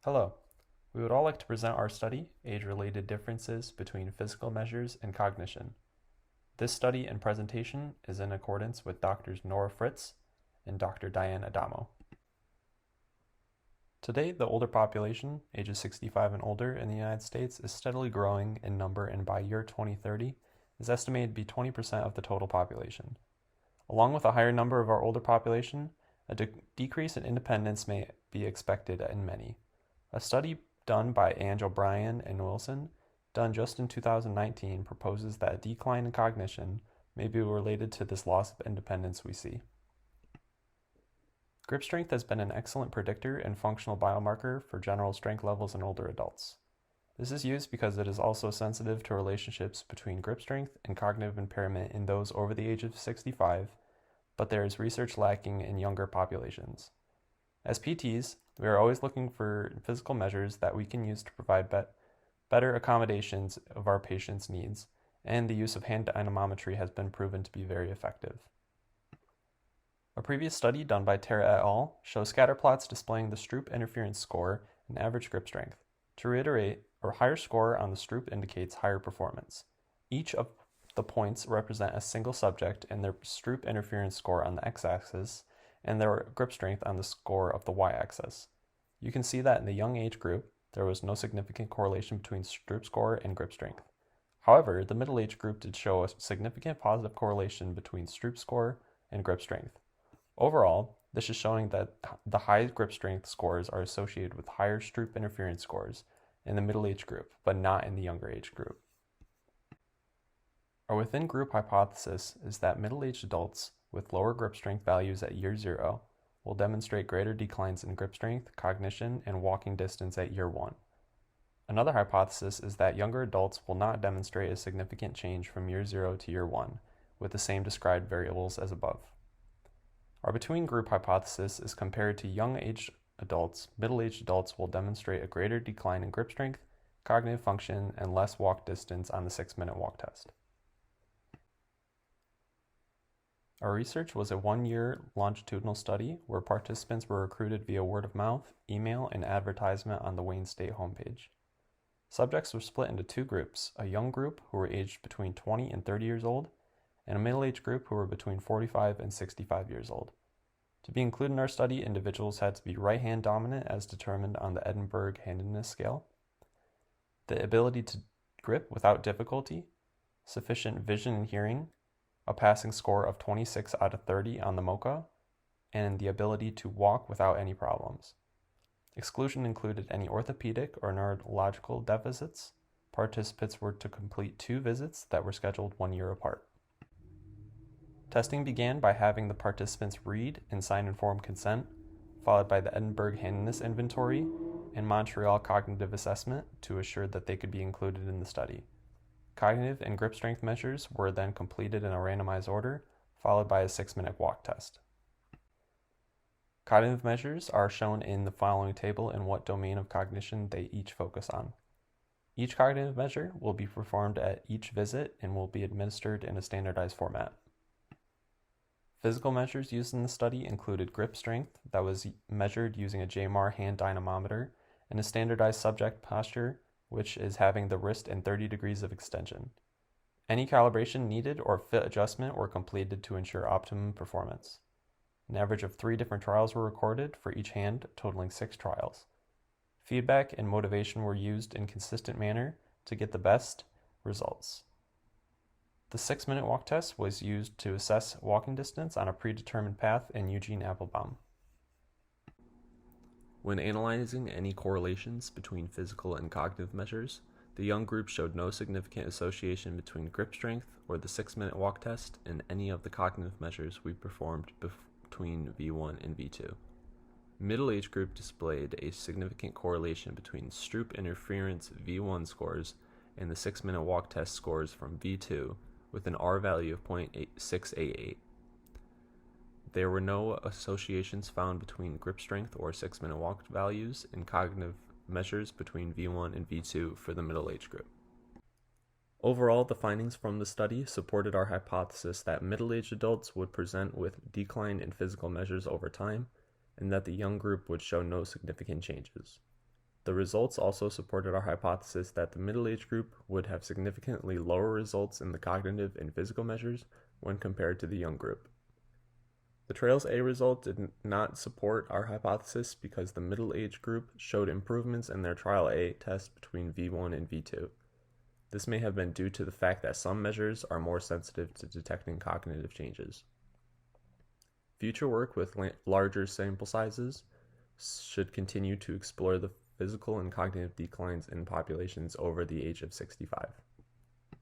Hello. We would all like to present our study, Age-Related Differences Between Physical Measures and Cognition. This study and presentation is in accordance with Drs. Nora Fritz and Dr. Diane Adamo. Today, the older population, ages 65 and older in the United States, is steadily growing in number and by year 2030 is estimated to be 20% of the total population. Along with a higher number of our older population, a decrease in independence may be expected in many. A study done by Ange O'Brien and Wilson, done just in 2019, proposes that a decline in cognition may be related to this loss of independence we see. Grip strength has been an excellent predictor and functional biomarker for general strength levels in older adults. This is used because it is also sensitive to relationships between grip strength and cognitive impairment in those over the age of 65, but there is research lacking in younger populations. As PTs, we are always looking for physical measures that we can use to provide better accommodations of our patients' needs, and the use of hand dynamometry has been proven to be very effective. A previous study done by Tara et al. Shows scatter plots displaying the Stroop interference score and average grip strength. To reiterate, a higher score on the Stroop indicates higher performance. Each of the points represent a single subject and their Stroop interference score on the x-axis and their grip strength on the score of the y-axis. You can see that in the young age group, there was no significant correlation between Stroop score and grip strength. However, the middle age group did show a significant positive correlation between Stroop score and grip strength. Overall, this is showing that the high grip strength scores are associated with higher Stroop interference scores in the middle age group, but not in the younger age group. Our within group hypothesis is that middle-aged adults with lower grip strength values at year 0 will demonstrate greater declines in grip strength, cognition, and walking distance at year 1. Another hypothesis is that younger adults will not demonstrate a significant change from year 0 to year 1, with the same described variables as above. Our between group hypothesis is compared to young-aged adults, middle-aged adults will demonstrate a greater decline in grip strength, cognitive function, and less walk distance on the 6-minute walk test. Our research was a 1-year longitudinal study where participants were recruited via word of mouth, email, and advertisement on the Wayne State homepage. Subjects were split into 2 groups, a young group who were aged between 20 and 30 years old, and a middle-aged group who were between 45 and 65 years old. To be included in our study, individuals had to be right-hand dominant as determined on the Edinburgh Handedness Scale, the ability to grip without difficulty, sufficient vision and hearing, a passing score of 26 out of 30 on the MOCA, and the ability to walk without any problems. Exclusion included any orthopedic or neurological deficits. Participants were to complete 2 visits that were scheduled 1 year apart. Testing began by having the participants read and sign informed consent, followed by the Edinburgh Handedness Inventory and Montreal Cognitive Assessment to assure that they could be included in the study. Cognitive and grip strength measures were then completed in a randomized order, followed by a 6-minute walk test. Cognitive measures are shown in the following table and what domain of cognition they each focus on. Each cognitive measure will be performed at each visit and will be administered in a standardized format. Physical measures used in the study included grip strength that was measured using a JMAR hand dynamometer and a standardized subject posture, which is having the wrist in 30 degrees of extension. Any calibration needed or fit adjustment were completed to ensure optimum performance. An average of 3 different trials were recorded for each hand, totaling 6 trials. Feedback and motivation were used in consistent manner to get the best results. The 6-minute walk test was used to assess walking distance on a predetermined path in Eugene Applebaum. When analyzing any correlations between physical and cognitive measures, the young group showed no significant association between grip strength or the 6-minute walk test and any of the cognitive measures we performed between V1 and V2. Middle-age group displayed a significant correlation between Stroop interference V1 scores and the 6-minute walk test scores from V2 with an R value of 0.688. There were no associations found between grip strength or 6-minute walk values and cognitive measures between V1 and V2 for the middle age group. Overall, the findings from the study supported our hypothesis that middle-aged adults would present with decline in physical measures over time, and that the young group would show no significant changes. The results also supported our hypothesis that the middle-age group would have significantly lower results in the cognitive and physical measures when compared to the young group. The Trails A result did not support our hypothesis because the middle-age group showed improvements in their Trial A test between V1 and V2. This may have been due to the fact that some measures are more sensitive to detecting cognitive changes. Future work with larger sample sizes should continue to explore the physical and cognitive declines in populations over the age of 65.